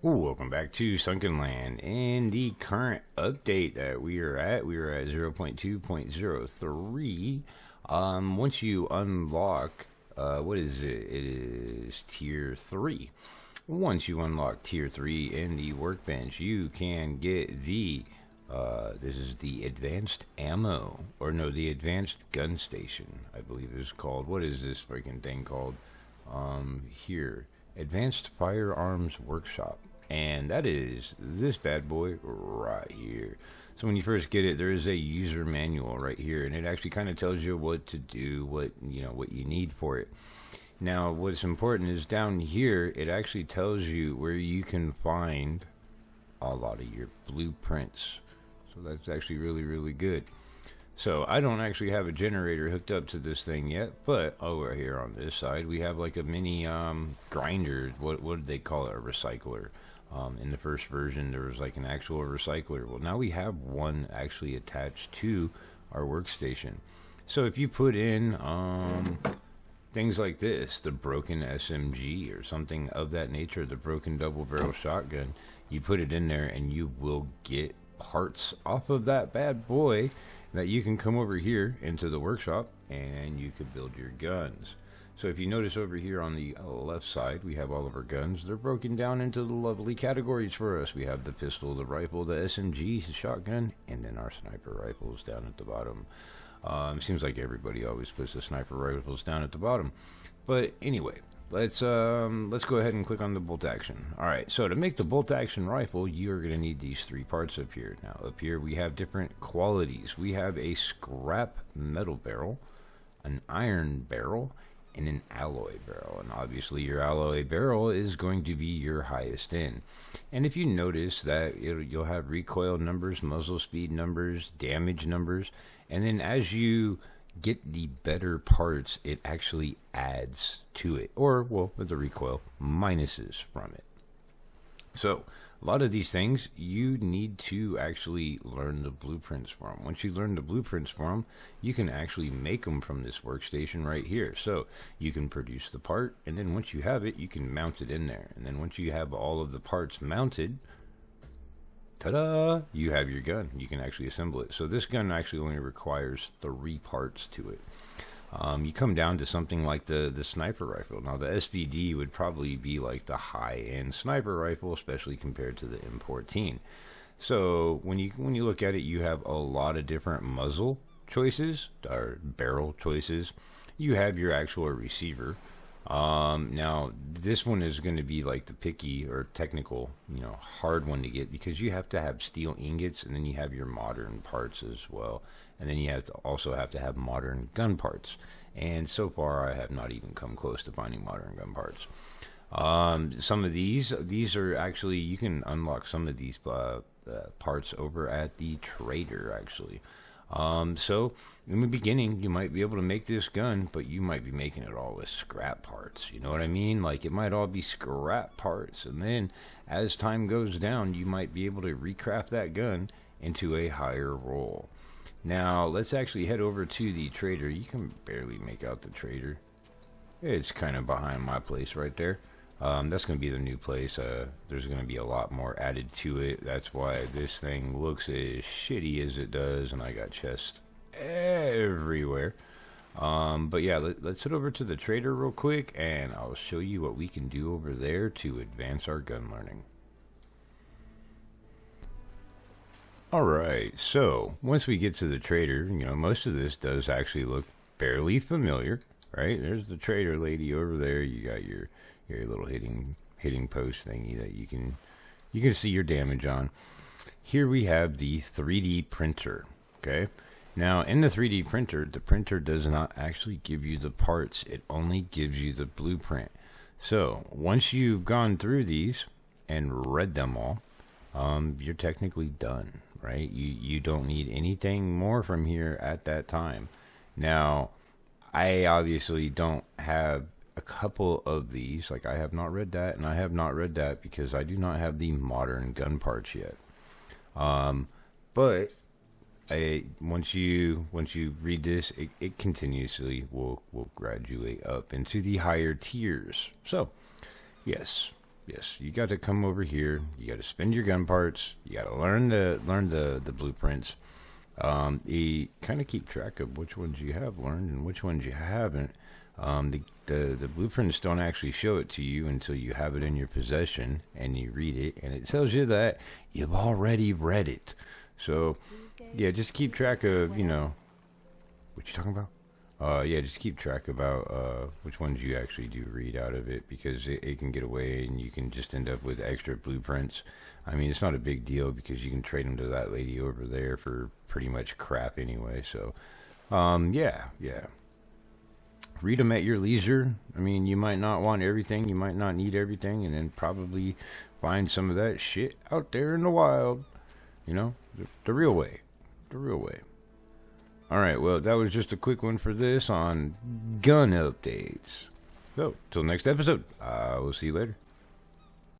Welcome back to Sunkenland. In the current update that we are at 0.2.03. Once you unlock, what is it? It is Tier 3. Once you unlock Tier 3 in the workbench, you can get this is the advanced ammo, or no, the advanced gun station, I believe it's called. What is this freaking thing called? Here. Advanced Firearms Workshop. And that is this bad boy right here. So when you first get it, there is a user manual right here, and it actually kind of tells you what to do, what you need for it. Now, what's important is down here, it actually tells you where you can find a lot of your blueprints. So that's actually really, really good. So I don't actually have a generator hooked up to this thing yet, but over here on this side, we have like a mini grinder. What did they call it? A recycler. In the first version, there was like an actual recycler. Well, now we have one actually attached to our workstation. So if you put in things like this, the broken SMG or something of that nature, the broken double barrel shotgun, you put it in there and you will get parts off of that bad boy that you can come over here into the workshop and you can build your guns. So if you notice over here on the left side, we have all of our guns. They're broken down into the lovely categories for us. We have the pistol, the rifle, the SMG, the shotgun, and then our sniper rifles down at the bottom. Seems like everybody always puts the sniper rifles down at the bottom. But anyway, let's go ahead and click on the bolt action. Alright, so to make the bolt action rifle, you're going to need these three parts up here. Now up here we have different qualities. We have a scrap metal barrel, an iron barrel, and an alloy barrel. And obviously your alloy barrel is going to be your highest end. And if you notice that you'll have recoil numbers, muzzle speed numbers, damage numbers, and then as you get the better parts, it actually adds to it, or well, with the recoil, minuses from it. So a lot of these things you need to actually learn the blueprints for them. Once you learn the blueprints for them, you can actually make them from this workstation right here. So you can produce the part, and then once you have it, you can mount it in there. And then once you have all of the parts mounted, ta-da, you have your gun. You can actually assemble it. So this gun actually only requires 3 parts to it. You come down to something like the sniper rifle. Now the SVD would probably be like the high-end sniper rifle, especially compared to the M14. So when you look at it, you have a lot of different muzzle choices or barrel choices. You have your actual receiver. Now this one is going to be like the picky or technical, hard one to get, because you have to have steel ingots, and then you have your modern parts as well, and then you also have to have modern gun parts. And so far I have not even come close to finding modern gun parts. Some of these are actually, you can unlock some of these parts over at the trader actually. So in the beginning, you might be able to make this gun, but you might be making it all with scrap parts. You know what I mean? Like it might all be scrap parts. And then as time goes down, you might be able to recraft that gun into a higher roll. Now let's actually head over to the trader. You can barely make out the trader. It's kind of behind my place right there. That's going to be the new place. There's going to be a lot more added to it. That's why this thing looks as shitty as it does, and I got chests everywhere. But yeah, let's head over to the trader real quick, and I'll show you what we can do over there to advance our gun learning. Alright, so once we get to the trader, most of this does actually look fairly familiar, right? There's the trader lady over there. You got your little hitting post thingy that you can see your damage on. Here we have the 3D printer. Okay, now in the 3D printer, the printer does not actually give you the parts, it only gives you the blueprint. So once you've gone through these and read them all, you're technically done, right? You don't need anything more from here at that time. Now I obviously don't have a couple of these. Like I have not read that, and I have not read that because I do not have the modern gun parts yet. But once you read this, it continuously will graduate up into the higher tiers. So yes, Yes, you got to come over here. You got to spend your gun parts. You got to learn the blueprints. You kind of keep track of which ones you have learned and which ones you haven't. The blueprints don't actually show it to you until you have it in your possession and you read it, and it tells you that you've already read it. So, yeah, just keep track of, you know, what you talking about? Yeah, just keep track about which ones you actually do read out of it, because it can get away and you can just end up with extra blueprints. I mean, it's not a big deal because you can trade them to that lady over there for pretty much crap anyway. So, yeah. Read them at your leisure. I mean, you might not want everything, you might not need everything, and then probably find some of that shit out there in the wild. You know, the real way. The real way. Alright, well, that was just a quick one for this on gun updates. So, till next episode, I will see you later.